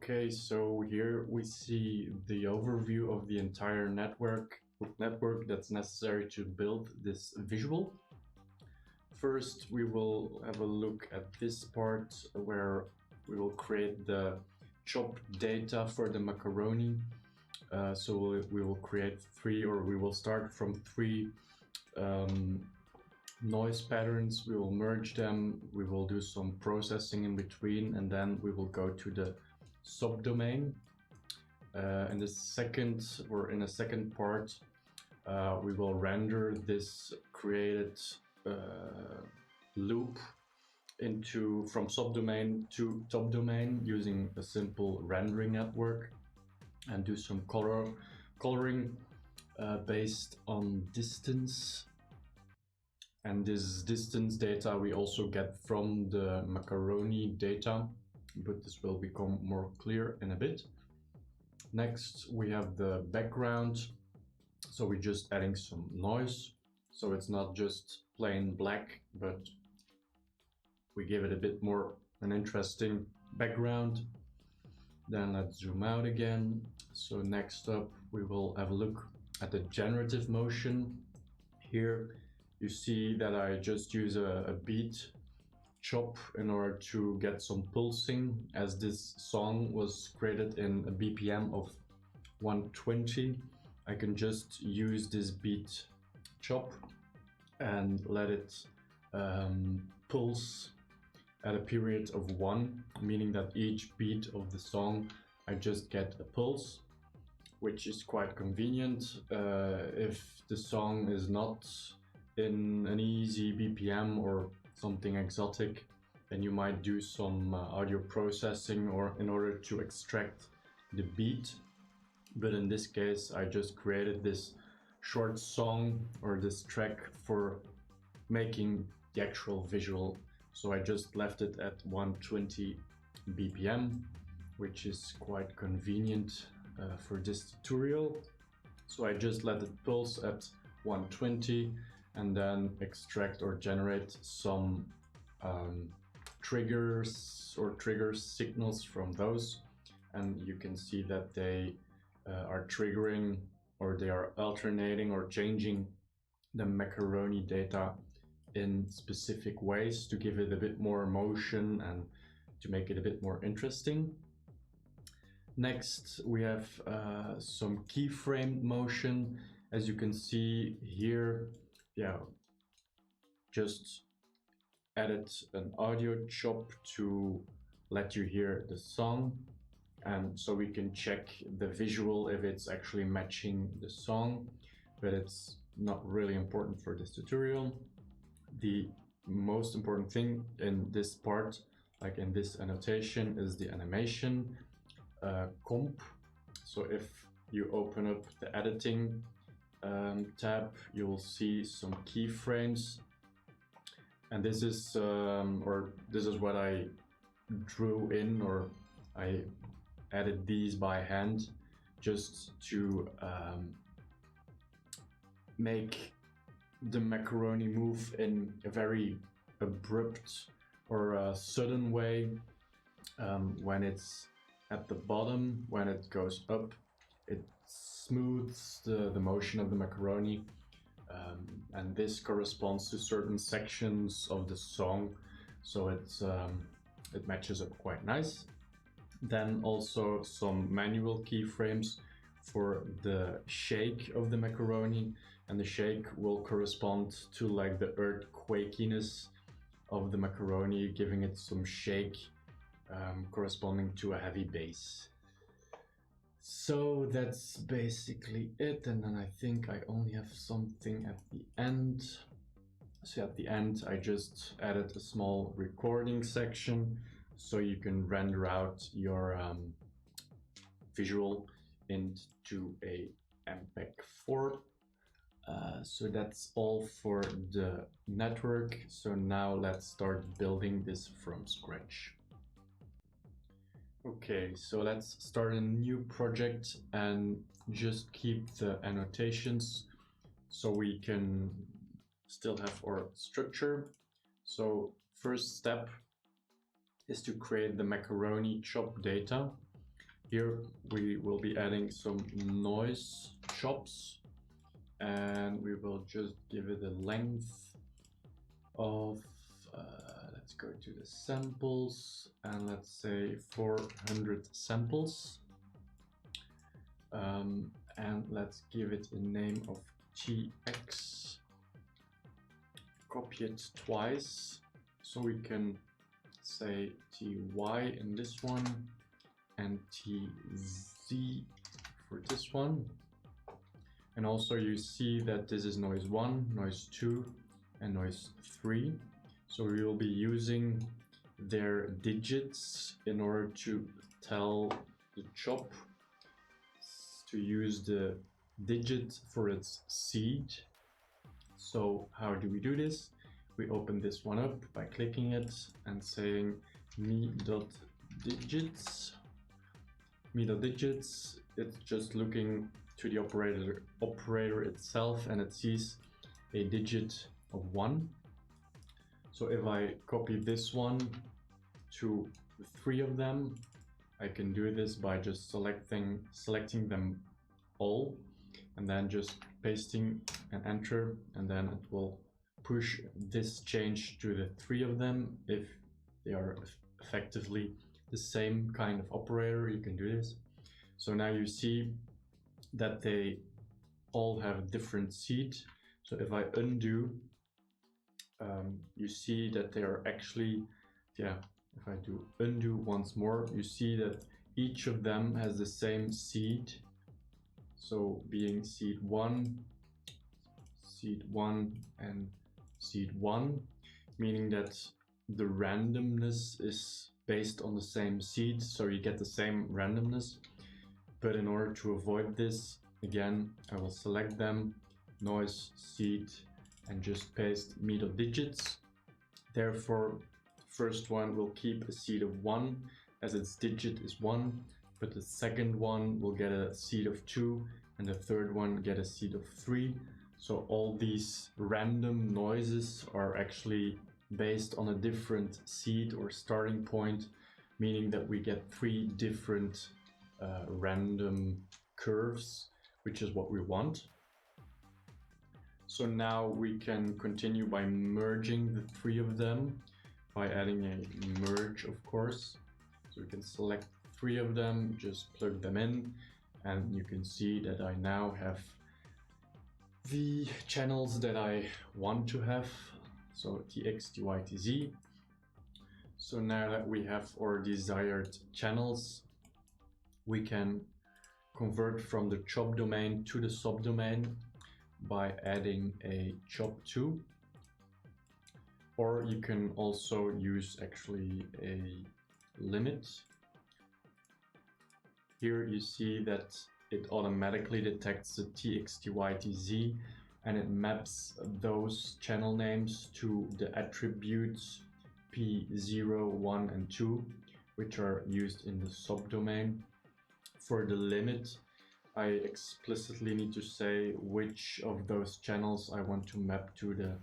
Okay, so here we see the overview of the entire network that's necessary to build this visual. First, we will have a look at this part where we will create the chop data for the macaroni. So we will create we will start from three noise patterns. We will merge them, we will do some processing in between, and then we will go to the subdomain. In a second part, we will render this created loop from subdomain to top domain using a simple rendering network, and do some coloring based on distance. And this distance data we also get from the macaroni data, but this will become more clear in a bit. Next, we have the background. So we're just adding some noise. So it's not just plain black, but we give it a bit more an interesting background. Then let's zoom out again. So next up, we will have a look at the generative motion. Here you see that I just use a beat chop in order to get some pulsing, as this song was created in a BPM of 120. I can just use this beat chop and let it pulse at a period of 1, meaning that each beat of the song I just get a pulse, which is quite convenient. If the song is not in an easy BPM or something exotic, then you might do some audio processing or in order to extract the beat. But in this case, I just created this short song or this track for making the actual visual. So I just left it at 120 BPM, which is quite convenient for this tutorial. So I just let it pulse at 120 and then extract or generate some triggers or trigger signals from those. And you can see that they are triggering, or they are alternating or changing the macaroni data in specific ways to give it a bit more motion and to make it a bit more interesting. Next, we have some keyframed motion. As you can see here, just added an audio chop to let you hear the song, and so we can check the visual if it's actually matching the song, but it's not really important for this tutorial. The most important thing in this part, like in this annotation, is the animation comp. So if you open up the editing tab, you will see some keyframes, and this is what I drew in, or I added these by hand just to make the macaroni move in a very abrupt or sudden way. When it's at the bottom, when it goes up, it smooths the motion of the macaroni, and this corresponds to certain sections of the song, so it matches up quite nice. Then also some manual keyframes for the shake of the macaroni, and the shake will correspond to like the earthquakiness of the macaroni, giving it some shake corresponding to a heavy bass. So that's basically it, and then I think I only have something at the end. So at the end I just added a small recording section so you can render out your visual into a MPEG-4. So that's all for the network. So now let's start building this from scratch. Okay, so let's start a new project and just keep the annotations so we can still have our structure. So first step is to create the macaroni chop data. Here we will be adding some noise chops, and we will just give it a length of, let's go to the samples, and let's say 400 samples. And let's give it a name of TX. Copy it twice, so we can say TY in this one and TZ for this one. And also you see that this is noise 1, noise 2 and noise 3. So we will be using their digits in order to tell the chop to use the digit for its seed. So how do we do this? We open this one up by clicking it and saying me.digits. Me.digits, it's just looking to the operator itself, and it sees a digit of 1. So if I copy this one to the 3 of them, I can do this by just selecting them all and then just pasting and enter, and then it will push this change to the 3 of them. If they are effectively the same kind of operator, you can do this. So now you see that they all have different seed. So if I undo, you see that they are actually, if I do undo once more, you see that each of them has the same seed. So being seed 1, and seed 1, meaning that the randomness is based on the same seed, so you get the same randomness. But in order to avoid this, again, I will select them, noise, seed, and just paste me.digits. Therefore, first one will keep a seed of 1 as its digit is 1, but the second one will get a seed of 2 and the third one get a seed of 3. So all these random noises are actually based on a different seed or starting point, meaning that we get 3 different random curves, which is what we want. So now we can continue by merging the 3 of them by adding a merge, of course. So we can select 3 of them, just plug them in, and you can see that I now have the channels that I want to have. So TX, TY, TZ. So now that we have our desired channels, we can convert from the chop domain to the subdomain by adding a chop2, or you can also use actually a limit. Here you see that it automatically detects the TX, TY, TZ, and it maps those channel names to the attributes P0, 1 and 2, which are used in the subdomain. For the limit, I explicitly need to say which of those channels I want to map to the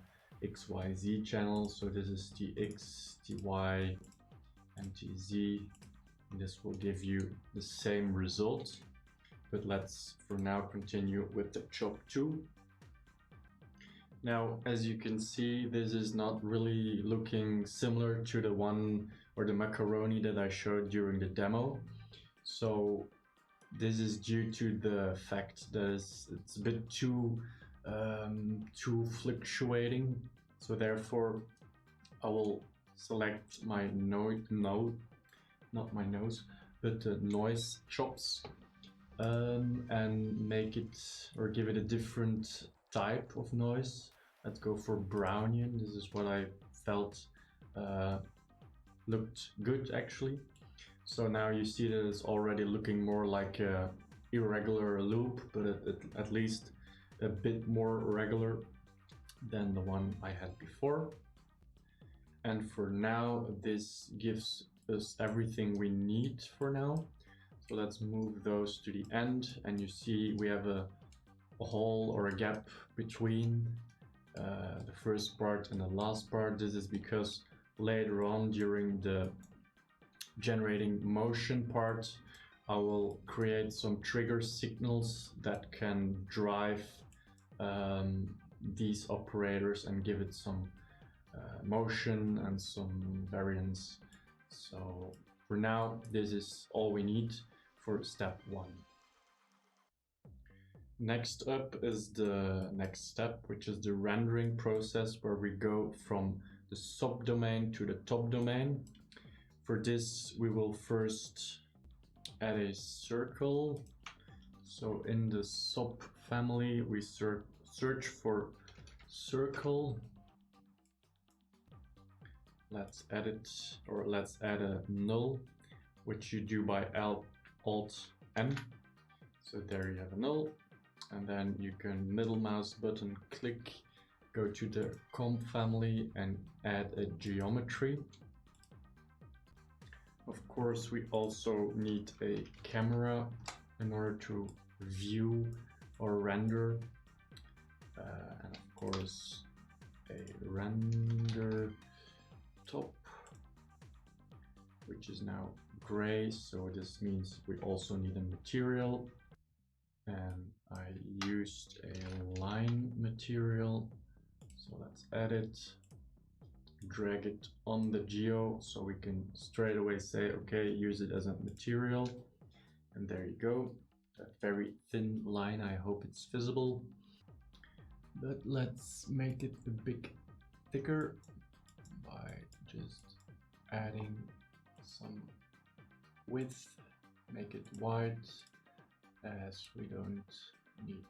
XYZ channel. So this is TX, TY, and TZ. And this will give you the same result. But let's for now continue with the chop2. Now, as you can see, this is not really looking similar to the one or the macaroni that I showed during the demo. So this is due to the fact that it's a bit too fluctuating. So therefore, I will select my not my nose, but the noise chops, and make it or give it a different type of noise. Let's go for Brownian. This is what I felt looked good actually. So now you see that it's already looking more like a irregular loop, but at least a bit more regular than the one I had before. And for now, this gives us everything we need for now. So let's move those to the end, and you see we have a hole or a gap between the first part and the last part. This is because later on during the generating motion part, I will create some trigger signals that can drive these operators and give it some motion and some variance. So for now, this is all we need for step 1. Next up is the next step, which is the rendering process, where we go from the subdomain to the top domain. For this, we will first add a circle. So in the sub family, we search for circle. Let's edit, or let's add a null, which you do by Alt-N. So there you have a null. And then you can middle mouse button click, go to the comp family and add a geometry. Of course, we also need a camera in order to view or render. And of course, a render top, which is now gray. So this means we also need a material. And I used a line material, so let's add it, drag it on the geo so we can straight away say, okay, use it as a material. And there you go, that very thin line. I hope it's visible, but let's make it a bit thicker by just adding some width, make it wide, as we don't need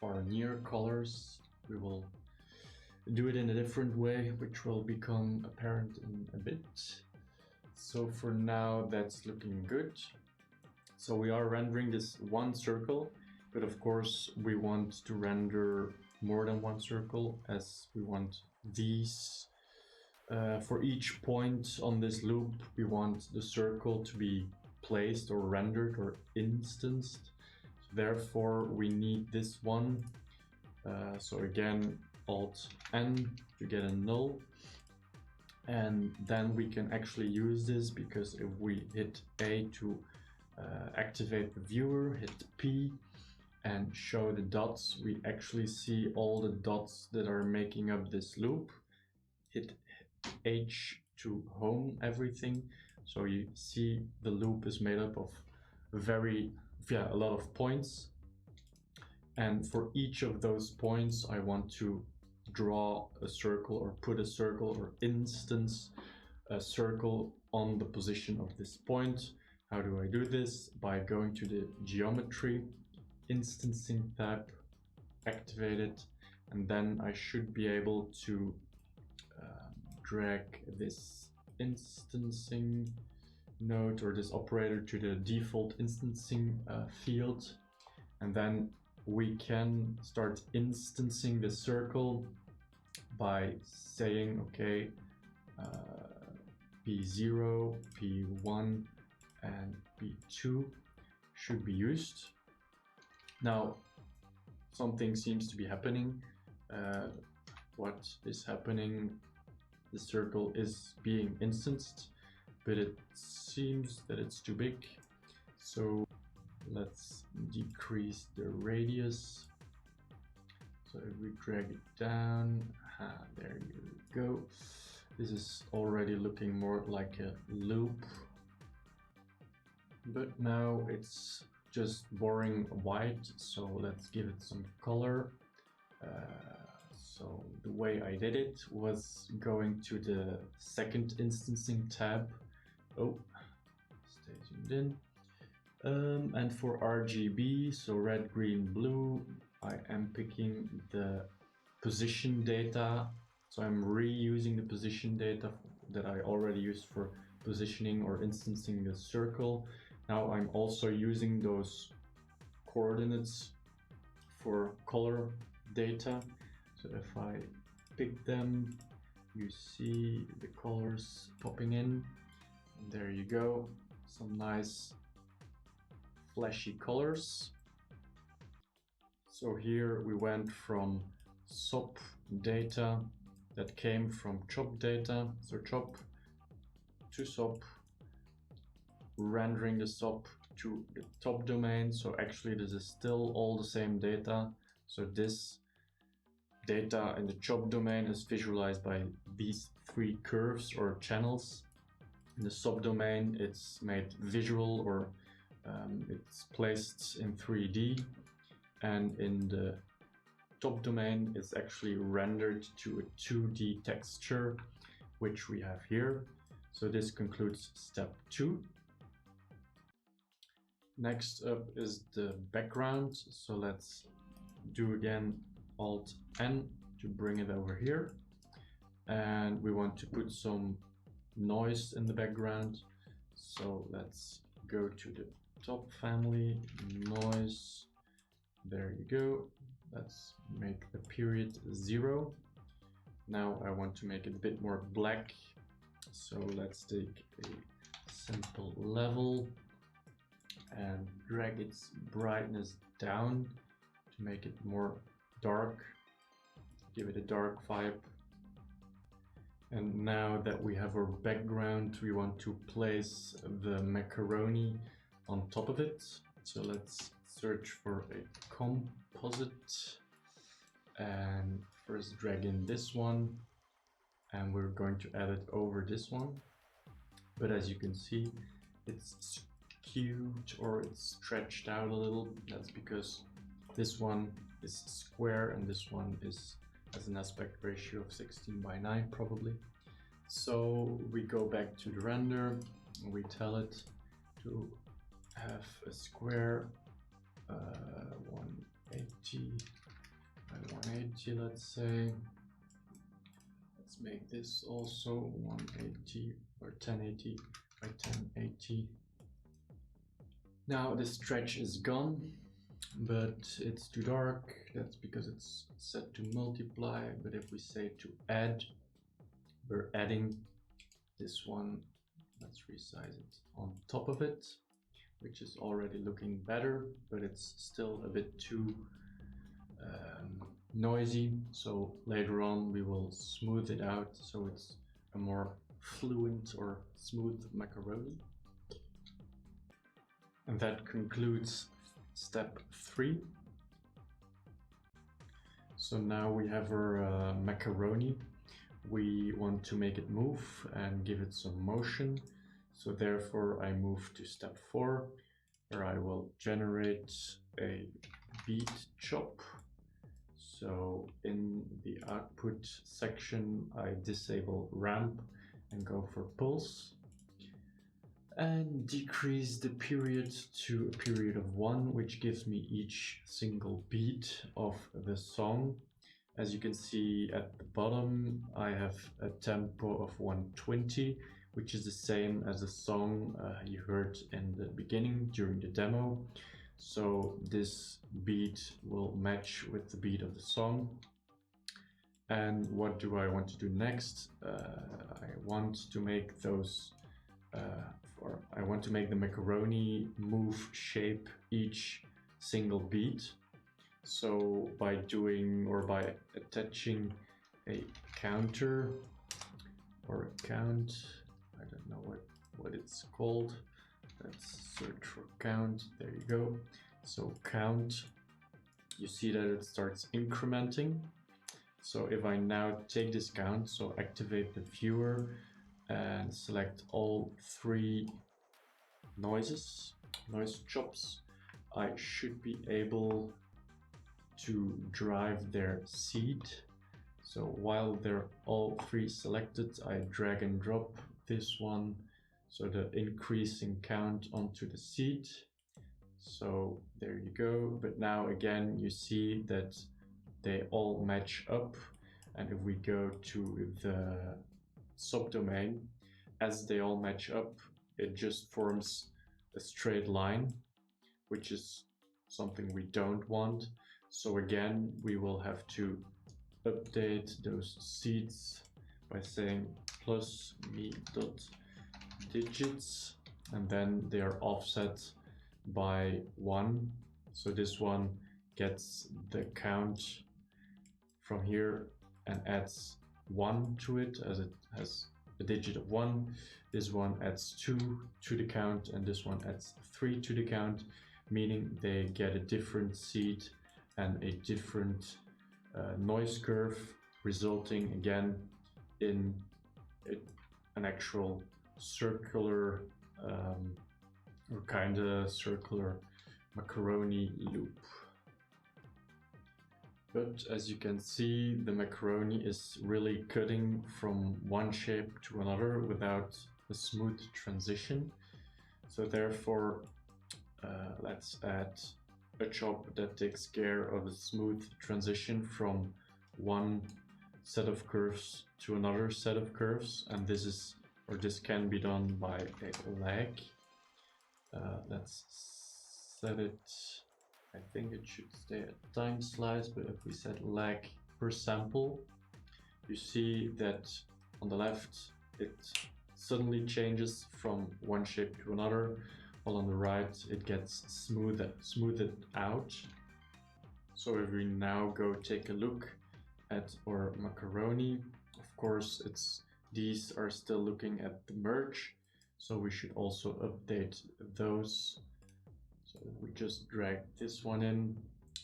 far near colors. We will do it in a different way, which will become apparent in a bit. So for now, that's looking good. So we are rendering this one circle, but of course we want to render more than one circle, as we want these for each point on this loop. We want the circle to be placed or rendered or instanced. Therefore, we need this one. So again, Alt-N to get a null. And then we can actually use this, because if we hit A to activate the viewer, hit P and show the dots, we actually see all the dots that are making up this loop. Hit H to home everything. So you see the loop is made up of a lot of points. And for each of those points, I want to draw a circle or put a circle or instance a circle on the position of this point. How do I do this? By going to the geometry, instancing tab, activate it, and then I should be able to drag this instancing node or this operator to the default instancing field, and then we can start instancing the circle by saying, okay, P0, P1 and P2 should be used. Now something seems to be happening. What is happening? The circle is being instanced, but it seems that it's too big. So let's decrease the radius. So if we drag it down, there you go. This is already looking more like a loop, but now it's just boring white. So let's give it some color. So the way I did it was going to the second instancing tab. Oh, stay zoomed in. And for RGB, so red, green, blue, I am picking the position data. So I'm reusing the position data that I already used for positioning or instancing the circle. Now I'm also using those coordinates for color data. So if I pick them, you see the colors popping in. And there you go, some nice flashy colors. So here we went from SOP data that came from chop data, so chop to SOP, rendering the SOP to the top domain. So actually this is still all the same data. So this data in the top domain is visualized by these three curves or channels. In the subdomain, it's made visual, or it's placed in 3D. And in the top domain, it's actually rendered to a 2D texture, which we have here. So this concludes step 2. Next up is the background. So let's do again Alt N to bring it over here. And we want to put some noise in the background. So let's go to the top family, noise. There you go. Let's make the period 0. Now I want to make it a bit more black. So let's take a simple level and drag its brightness down to make it more dark, give it a dark vibe. And now that we have our background, we want to place the macaroni on top of it. So let's search for a composite and first drag in this one, and we're going to add it over this one. But as you can see, it's skewed or it's stretched out a little. That's because this one is square and this one has an aspect ratio of 16:9 probably. So we go back to the render and we tell it to have a square 180 by 180, let's say. Let's make this also 180 or 1080 by 1080. Now the stretch is gone, but it's too dark. That's because it's set to multiply. But if we say to add, we're adding this one. Let's resize it on top of it, which is already looking better, but it's still a bit too noisy. So later on we will smooth it out so it's a more fluent or smooth macaroni. And that concludes step 3. So now we have our macaroni. We want to make it move and give it some motion. So therefore I move to step 4, where I will generate a beat chop. So in the output section, I disable ramp and go for pulse. And decrease the period to a period of 1, which gives me each single beat of the song. As you can see at the bottom, I have a tempo of 120, which is the same as the song you heard in the beginning during the demo. So this beat will match with the beat of the song. And what do I want to do next? I want to make those I want to make the macaroni move shape each single beat. So by attaching a counter or a count, I don't know what it's called. Let's search for count. There you go. So count, you see that it starts incrementing. So if I now take this count, so activate the viewer and select all 3 noise chops, I should be able to drive their seed. So while they're all 3 selected, I drag and drop this one, so the increasing count onto the seed. So there you go. But now again, you see that they all match up. And if we go to the subdomain, as they all match up, it just forms a straight line, which is something we don't want. So again, we will have to update those seeds by saying plus me dot digits, and then they are offset by 1. So this one gets the count from here and adds 1 to it, as it has a digit of 1. This one adds 2 to the count, and this one adds 3 to the count, meaning they get a different seed and a different noise curve, resulting again in an actual circular or kind of circular macaroni loop. But as you can see, the macaroni is really cutting from one shape to another without a smooth transition. So therefore, let's add a chop that takes care of a smooth transition from one set of curves to another set of curves, and this can be done by a lag. Let's set it. I think it should stay at time slice, but if we set lag per sample, you see that on the left it suddenly changes from one shape to another, while on the right it gets smoothed out. So if we now go take a look at our macaroni, of course these are still looking at the merge, so we should also update those. So if we just drag this one in,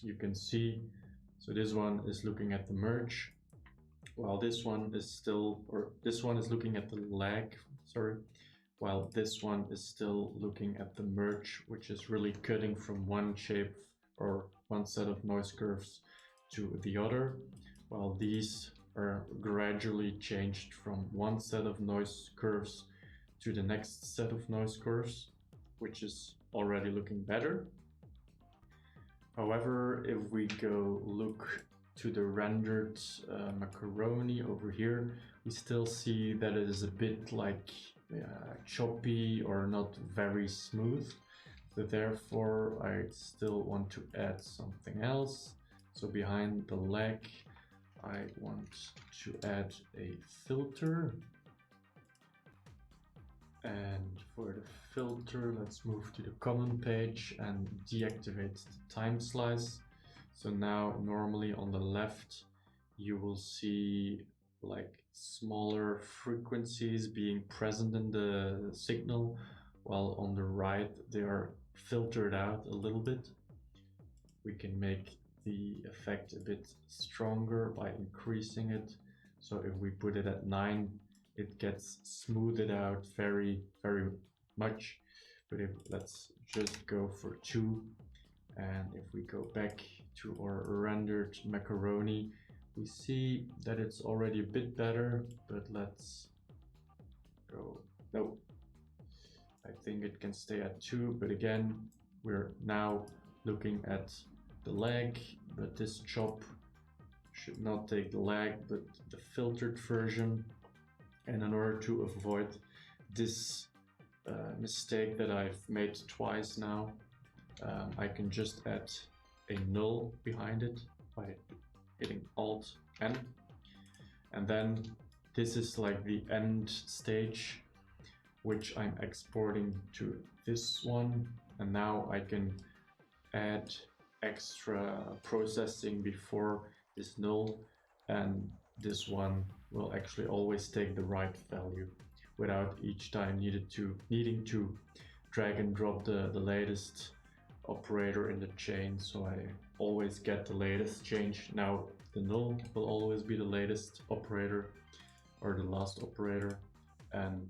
you can see, so this one is looking at the merge, while this one is still, or this one is looking at the lag, sorry, while this one is still looking at the merge, which is really cutting from one shape or one set of noise curves to the other, while these are gradually changed from one set of noise curves to the next set of noise curves, which is already looking better. However, if we go look to the rendered macaroni over here, we still see that it is a bit like choppy or not very smooth. So therefore, I still want to add something else. So behind the lag, I want to add a filter. And for the filter, let's move to the common page and deactivate the time slice. So now normally on the left, you will see like smaller frequencies being present in the signal, while on the right, they are filtered out a little bit. We can make the effect a bit stronger by increasing it. So if we put it at 9, it gets smoothed out very much. But let's just go for 2, and if we go back to our rendered macaroni, we see that it's already a bit better, but let's go, no, I think it can stay at 2, but again, we're now looking at the lag, but this chop should not take the lag, but the filtered version. And in order to avoid this mistake that I've made twice now, I can just add a null behind it by hitting Alt-N. And then this is like the end stage, which I'm exporting to this one. And now I can add extra processing before this null, and this one will actually always take the right value without each time needing to drag and drop the latest operator in the chain. So I always get the latest change. Now the null will always be the latest operator or the last operator, and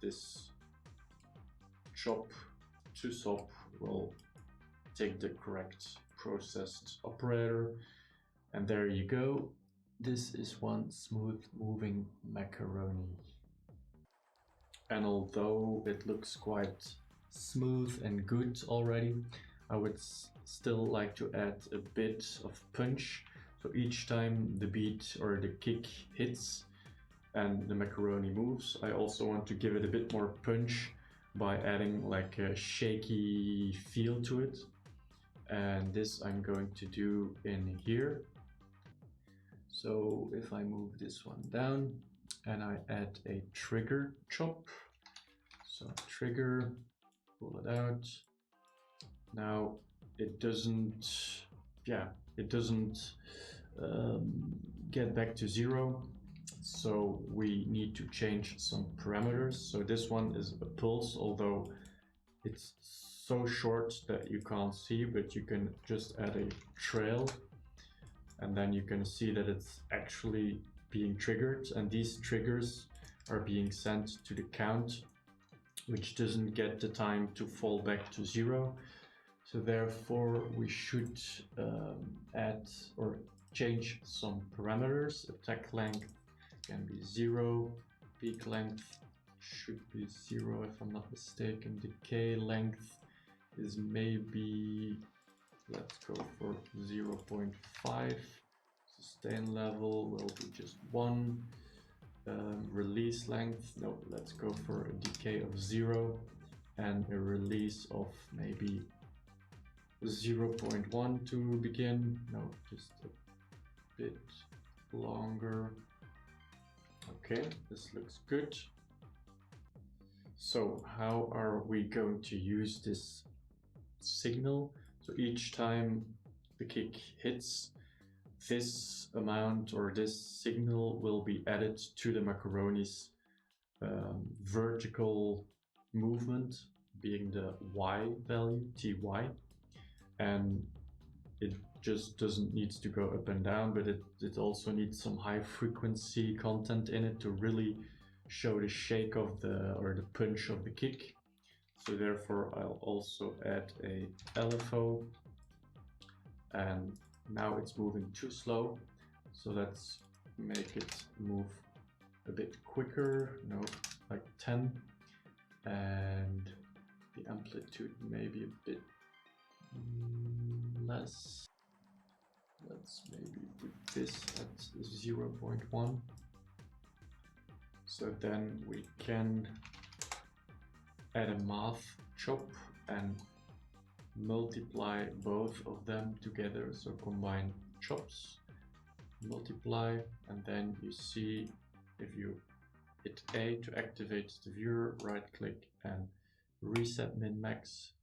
this chop to sop will take the correct processed operator, and there you go. This is one smooth moving macaroni. And although it looks quite smooth and good already, I would still like to add a bit of punch. So each time the beat or the kick hits and the macaroni moves, I also want to give it a bit more punch by adding like a shaky feel to it. And this I'm going to do in here. So if I move this one down and I add a trigger chop, so trigger, pull it out. Now it doesn't get back to 0. So we need to change some parameters. So this one is a pulse, although it's so short that you can't see, but you can just add a trail, and then you can see that it's actually being triggered, and these triggers are being sent to the count, which doesn't get the time to fall back to 0. So therefore we should add or change some parameters. Attack length can be 0, peak length should be 0 if I'm not mistaken. Decay length is maybe, let's go for 0.5. Sustain level will be just 1. Release length, no, let's go for a decay of 0 and a release of maybe 0.1 to begin. No, just a bit longer. Okay, this looks good. So how are we going to use this signal? So each time the kick hits, this amount or this signal will be added to the macaroni's vertical movement, being the y value, ty, and it just doesn't need to go up and down, but it also needs some high frequency content in it to really show the shake of the punch of the kick. So therefore I'll also add a LFO, and now it's moving too slow, so let's make it move a bit quicker, no, like 10, and the amplitude maybe a bit less. Let's maybe put this at 0.1. So then we can add a math chop and multiply both of them together. So combine chops, multiply, and then you see if you hit A to activate the viewer, right click and reset min-max,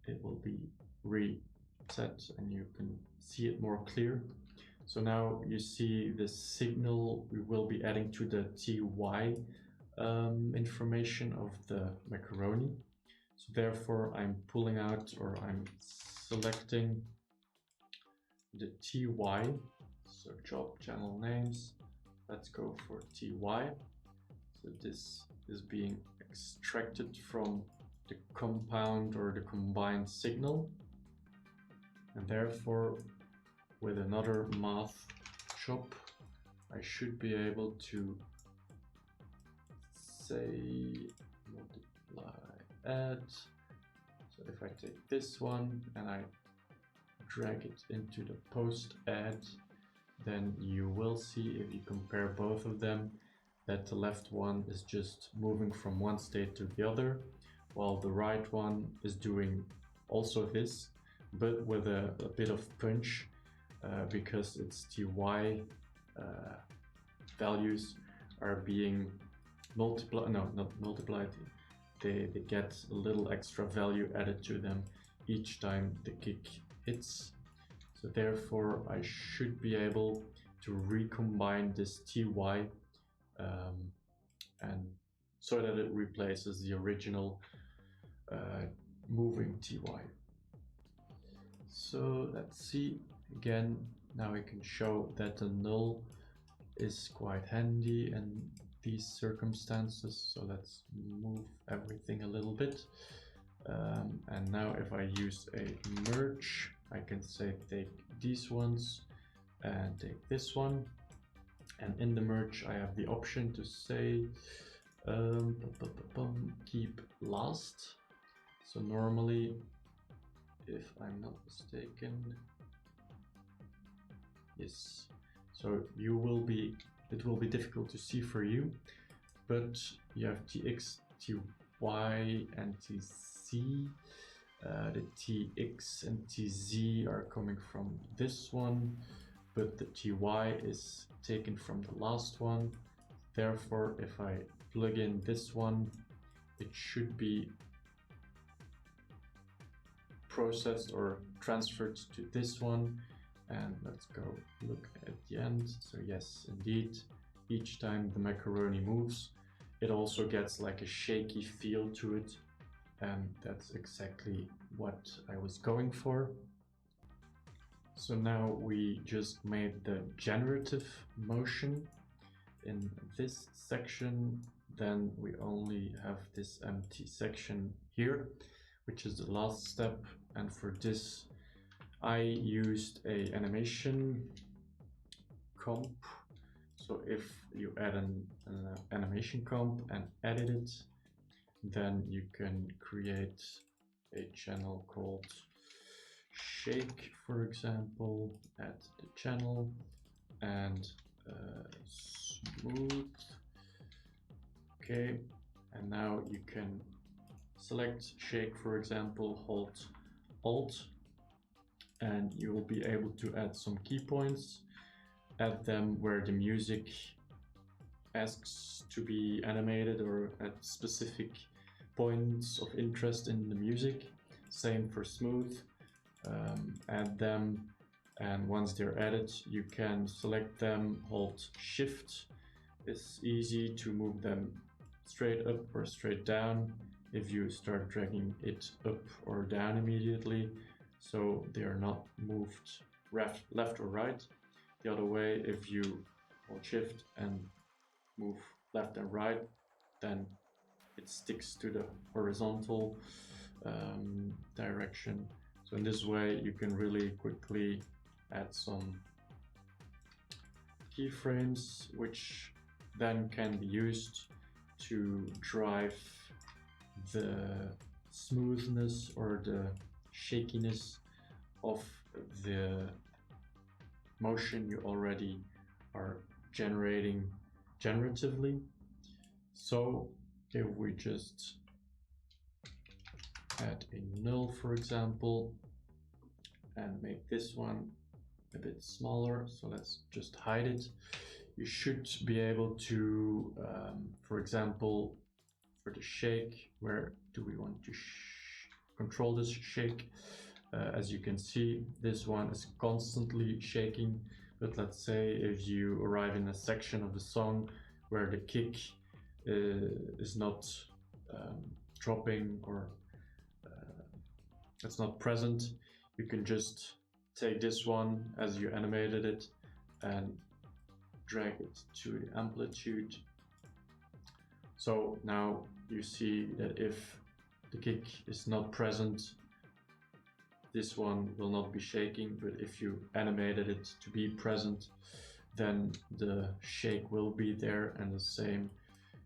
it will be reset and you can see it more clear. So now you see the signal we will be adding to the TY information of the macaroni. So therefore I'm pulling out, or I'm selecting the TY, so job channel names, let's go for TY. So this is being extracted from the compound or the combined signal, and therefore with another math chop I should be able to say multiply add. So if I take this one and I drag it into the post add, then you will see, if you compare both of them, that the left one is just moving from one state to the other, while the right one is doing also this, but with a bit of punch, because its TY values are being multiplied, no, not multiplied, they get a little extra value added to them each time the kick hits. So therefore I should be able to recombine this TY and so that it replaces the original moving TY. So let's see again. Now I can show that the null is quite handy in these circumstances. So let's move everything a little bit. And now if I use a merge, I can say take these ones and take this one. And in the merge I have the option to say keep last. So normally, if I'm not mistaken, yes, so it will be difficult to see for you, but you have TX, TY and TZ. The TX and TZ are coming from this one, but the TY is taken from the last one. Therefore, if I plug in this one, it should be processed or transferred to this one. And let's go look at the end. So yes, indeed, each time the macaroni moves, it also gets like a shaky feel to it, and that's exactly what I was going for. So now we just made the generative motion in this section, then we only have this empty section here, which is the last step, and for this I used a animation comp. So if you add an animation comp and edit it, then you can create a channel called shake, for example, add the channel and smooth. Okay, and now you can select shake, for example, hold Alt, and you will be able to add some key points, add them where the music asks to be animated or at specific points of interest in the music. Same for smooth, add them, and once they're added you can select them, hold shift. It's easy to move them straight up or straight down if you start dragging it up or down immediately, so they are not moved left or right. The other way, if you hold shift and move left and right, then it sticks to the horizontal direction. So in this way you can really quickly add some keyframes, which then can be used to drive the smoothness or the shakiness of the motion you already are generating generatively. So if we just add a null, for example, and make this one a bit smaller, so let's just hide it. You should be able to, for example, for the shake, where do we want to control this shake? As you can see, this one is constantly shaking, but let's say if you arrive in a section of the song where the kick is not dropping or it's not present, you can just take this one as you animated it and drag it to the amplitude. So now you see that if the kick is not present, this one will not be shaking, but if you animated it to be present, then the shake will be there. And the same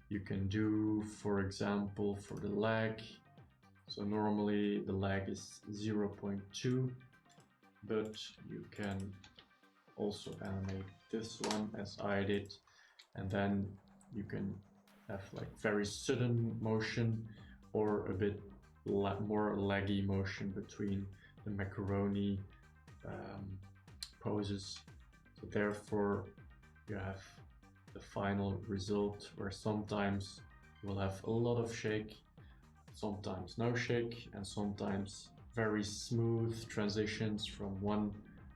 you can do, for example, for the lag. So normally the lag is 0.2, but you can also animate this one as I did, and then you can have like very sudden motion or a bit more laggy motion between the macaroni poses. So therefore you have the final result where sometimes you will have a lot of shake, sometimes no shake, and sometimes very smooth transitions from one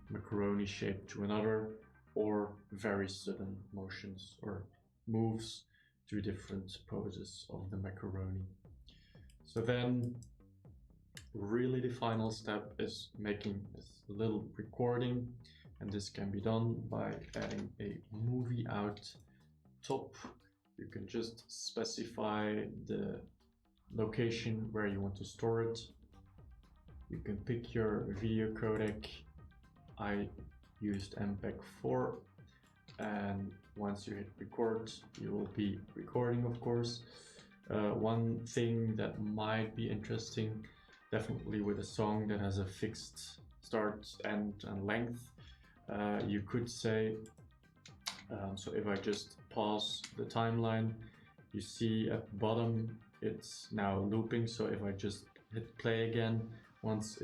macaroni shape to another, or very sudden motions or moves to different poses of the macaroni. So then really the final step is making this little recording, and this can be done by adding a movie out top. You can just specify the location where you want to store it. You can pick your video codec. I used MPEG 4, and once you hit record, you will be recording, of course. One thing that might be interesting, definitely with a song that has a fixed start, end, and length, you could say, so if I just pause the timeline, you see at the bottom it's now looping. So if I just hit play again, once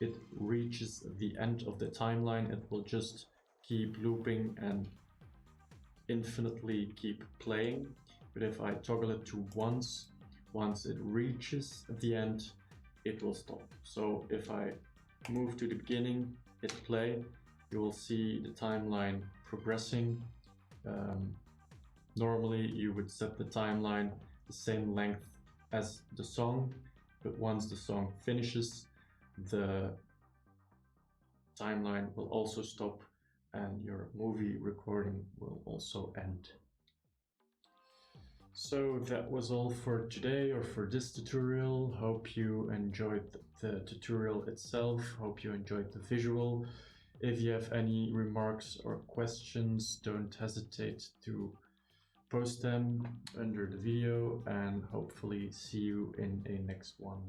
it reaches the end of the timeline, it will just keep looping and infinitely keep playing. But if I toggle it to once it reaches the end, it will stop. So if I move to the beginning, hit play, you will see the timeline progressing Normally you would set the timeline the same length as the song, but once the song finishes, the timeline will also stop and your movie recording will also end. So that was all for today, or for this tutorial. Hope you enjoyed the tutorial itself. Hope you enjoyed the visual. If you have any remarks or questions, don't hesitate to post them under the video, and hopefully see you in a next one.